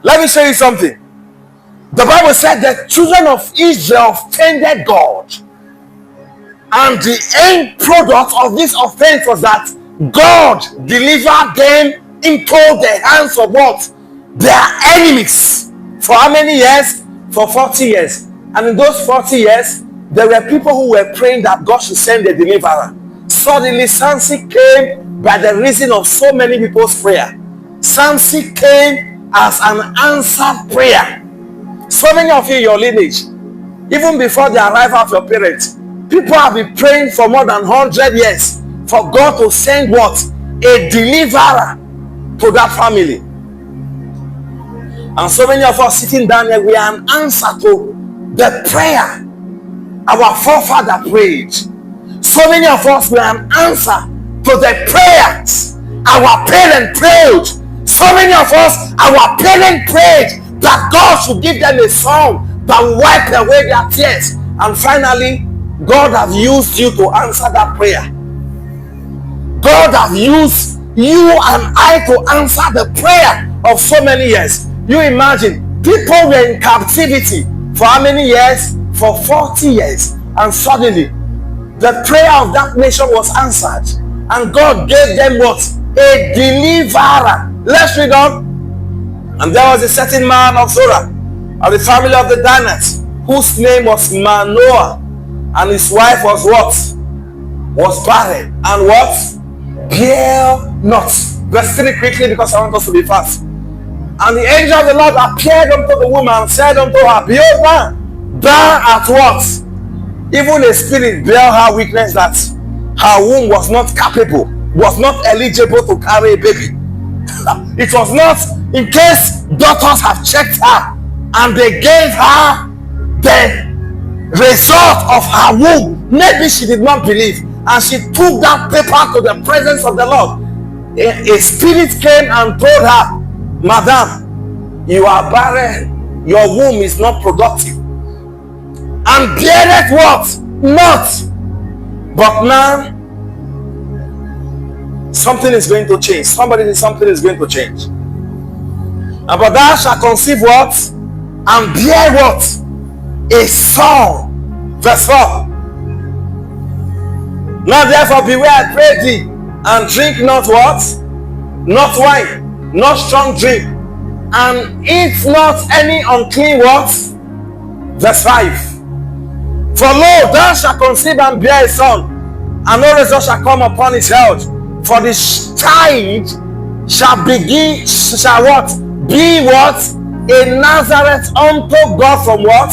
Let me show you something. The Bible said the children of Israel offended God. And the end product of this offense was that God delivered them into the hands of what? Their enemies. For how many years? For 40 years. And in those 40 years, there were people who were praying that God should send a deliverer. Suddenly, Samson came by the reason of so many people's prayer. Samson came as an answered prayer. So many of you in your lineage, even before the arrival of your parents, people have been praying for more than 100 years for God to send what? A deliverer to that family. And so many of us sitting down here, we are an answer to the prayer our forefather prayed. So many of us, we are an answer to the prayers our parents prayed. So many of us, our parents prayed that God should give them a son that will wipe away their tears. And finally, God have used you to answer that prayer. God have used you and I to answer the prayer of so many years. You imagine, people were in captivity for how many years? For 40 years. And suddenly, the prayer of that nation was answered. And God gave them what? A deliverer. Let's read on. And there was a certain man of Zorah, of the family of the Danites, whose name was Manoah, and his wife was what? Was barren, and what? Bare not. Verse 3 quickly, because I want us to be fast. And the angel of the Lord appeared unto the woman and said unto her, behold, thou art what? Even a spirit bare her witness that her womb was not capable, was not eligible to carry a baby. It was not, in case doctors have checked her and they gave her the result of her womb, maybe she did not believe, and she took that paper to the presence of the Lord. A spirit came and told her, Madam, you are barren, your womb is not productive, and beareth what? Not. But now something is going to change. Somebody says something is going to change. And but thou shalt conceive what? And bear what? A son. Verse 4. Now therefore beware, I pray thee, and drink not what? Not wine, not strong drink, and eat not any unclean what? Verse 5. For lo, thou shalt conceive and bear a son, and no result shall come upon his head. For the child shall what? Be what? A Nazareth unto God from what?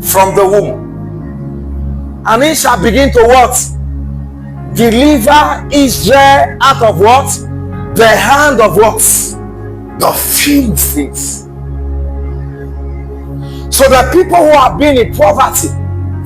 From the womb. And he shall begin to what? Deliver Israel out of what? The hand of what? The Philistines. So the people who have been in poverty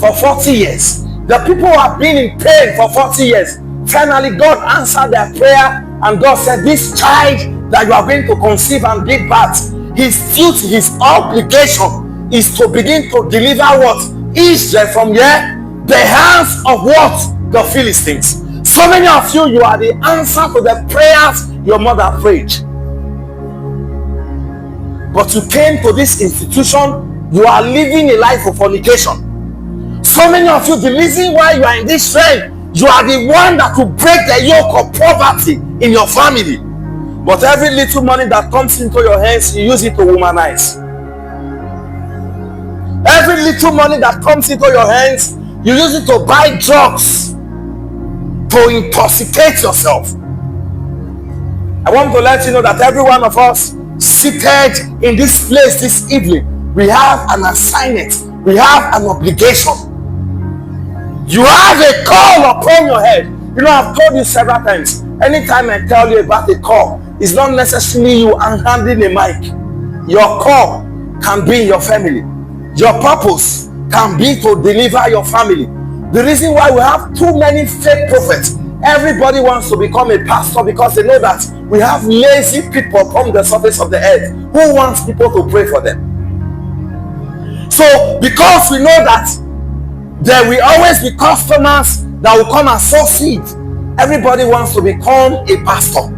for 40 years, the people who have been in pain for 40 years, finally God answered their prayer, and God said, this child that you are going to conceive and give birth, his duty, his obligation is to begin to deliver what? Israel from here, the hands of what? The Philistines. So many of you, you are the answer to the prayers your mother prayed. But you came to this institution, you are living a life of fornication. So many of you, the reason why you are in this trend, you are the one that will break the yoke of poverty in your family. But every little money that comes into your hands, you use it to womanize. Every little money that comes into your hands, you use it to buy drugs, to intoxicate yourself. I want to let you know that every one of us seated in this place this evening, we have an assignment, we have an obligation. You have a call upon your head. You know, I've told you several times, anytime I tell you about a call, it's not necessarily you handing a mic. Your call can be in your family. Your purpose can be to deliver your family. The reason why we have too many fake prophets, everybody wants to become a pastor because they know that we have lazy people on the surface of the earth who wants people to pray for them. So because we know that there will always be customers that will come and sow seed, everybody wants to become a pastor.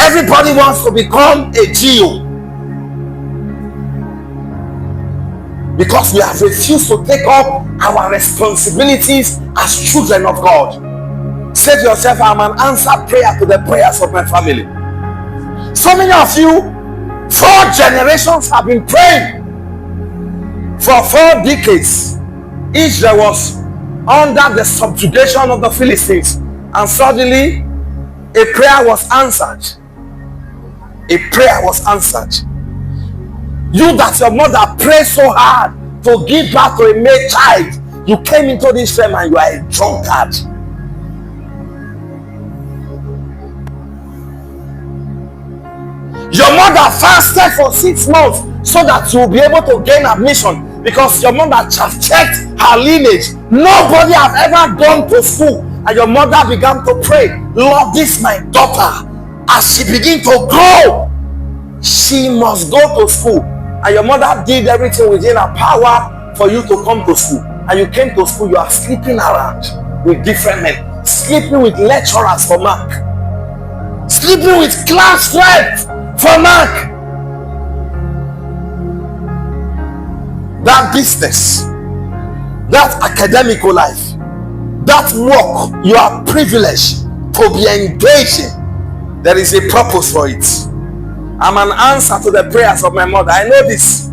Everybody wants to become a GO. because we have refused to take up our responsibilities as children of God. Say to yourself, I'm an answered prayer to the prayers of my family. So many of you, 4 generations have been praying. For 4 decades, Israel was under the subjugation of the Philistines, and suddenly a prayer was answered. A prayer was answered. You that your mother prayed so hard to give birth to a male child, you came into this realm and you are a drunkard. Your mother fasted for 6 months so that you will be able to gain admission, because your mother have checked her lineage. Nobody have ever gone to school, and your mother began to pray, Lord, this my daughter, as she begin to grow, she must go to school. And your mother did everything within her power for you to come to school. And you came to school, you are sleeping around with different men, sleeping with lecturers for mark, sleeping with class friends for mark. That business, that academical life, that work you are privileged to be engaged in, there is a purpose for it. I'm an answer to the prayers of my mother. I know this.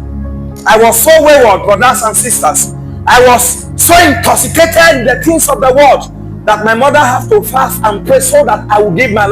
I was so wayward, brothers and sisters. I was so intoxicated in the things of the world that my mother had to fast and pray so that I would give my life